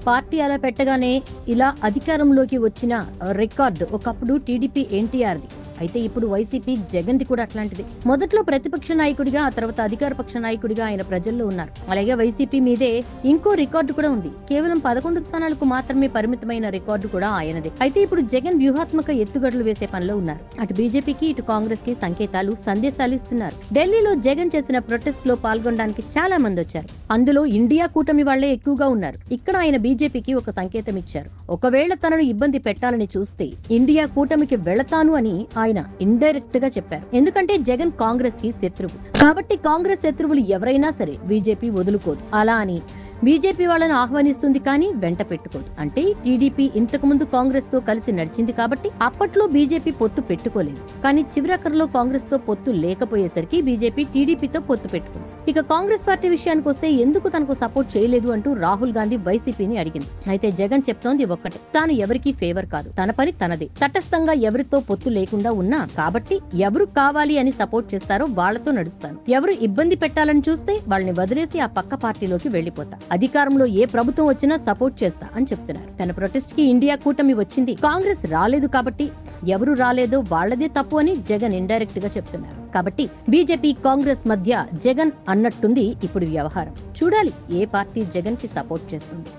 Party అలా పెట్టగానే ఇలా అధికారంలోకి వచ్చిన రికార్డు ఒకప్పుడు టీడీపీ ఎన్టీఆర్ది. అయితే ఇప్పుడు వైసీపీ జగన్ది కూడా అట్లాంటిది. మొదట్లో ప్రతిపక్ష నాయకుడిగా, ఆ తర్వాత అధికార పక్ష నాయకుడిగా ఆయన ప్రజల్లో ఉన్నారు. అలాగే వైసీపీ మీదే ఇంకో రికార్డు కూడా ఉంది. కేవలం 11 స్థానాలకు మాత్రమే పరిమితమైన రికార్డు కూడా ఆయనదే. అయితే ఇప్పుడు జగన్ వ్యూహాత్మక ఎత్తుగడలు వేసే పనిలో ఉన్నారు. అటు బీజేపీకి, ఇటు కాంగ్రెస్ కి సందేశాలు ఇస్తున్నారు. ఢిల్లీలో జగన్ చేసిన ప్రొటెస్ట్ లో పాల్గొనడానికి చాలా మంది వచ్చారు. అందులో ఇండియా కూటమి వాళ్లే ఎక్కువగా ఉన్నారు. ఇక్కడ ఆయన బీజేపీకి ఒక సంకేతం ఇచ్చారు. ఒకవేళ తనను ఇబ్బంది పెట్టాలని చూస్తే ఇండియా కూటమికి వెళతాను అని ఆయన ఇండైరెక్ట్ గా చెప్పారు. ఎందుకంటే జగన్ కాంగ్రెస్ కి శత్రువు కాబట్టి కాంగ్రెస్ శత్రువులు ఎవరైనా సరే బీజేపీ వదులుకోదు. అలా అని బీజేపీ వాళ్ళని ఆహ్వానిస్తుంది కానీ వెంట పెట్టుకోదు. అంటే టీడీపీ ఇంతకు ముందు కాంగ్రెస్ తో కలిసి నడిచింది కాబట్టి అప్పట్లో బీజేపీ పొత్తు పెట్టుకోలేదు. కానీ చివరకరలో కాంగ్రెస్ తో పొత్తు లేకపోయేసరికి బీజేపీ టీడీపీతో పొత్తు పెట్టుకుంది. ఇక కాంగ్రెస్ పార్టీ విషయానికి వస్తే ఎందుకు తనకు సపోర్ట్ చేయలేదు అంటూ రాహుల్ గాంధీ వైసీపీని అడిగింది. అయితే జగన్ చెప్తోంది ఒక్కటే, తాను ఎవరికీ ఫేవర్ కాదు, తన పని తనదే. తటస్థంగా ఎవరితో పొత్తు లేకుండా ఉన్నా కాబట్టి ఎవరు కావాలి అని సపోర్ట్ చేస్తారో వాళ్లతో నడుస్తాను. ఎవరు ఇబ్బంది పెట్టాలని చూస్తే వాళ్ళని వదిలేసి ఆ పక్క పార్టీలోకి వెళ్లిపోతా. అధికారంలో ఏ ప్రభుత్వం వచ్చినా సపోర్ట్ చేస్తా అని చెప్తున్నారు. తన ప్రొటెస్ట్ కి ఇండియా కూటమి వచ్చింది, కాంగ్రెస్ రాలేదు కాబట్టి ఎవరు రాలేదో వాళ్లదే తప్పు అని జగన్ ఇండైరెక్ట్ గా చెప్తున్నారు. కాబట్టి బీజేపీ కాంగ్రెస్ మధ్య జగన్ అన్నట్టుంది ఇప్పుడు వ్యవహారం. చూడాలి ఏ పార్టీ జగన్ కి సపోర్ట్ చేస్తుంది.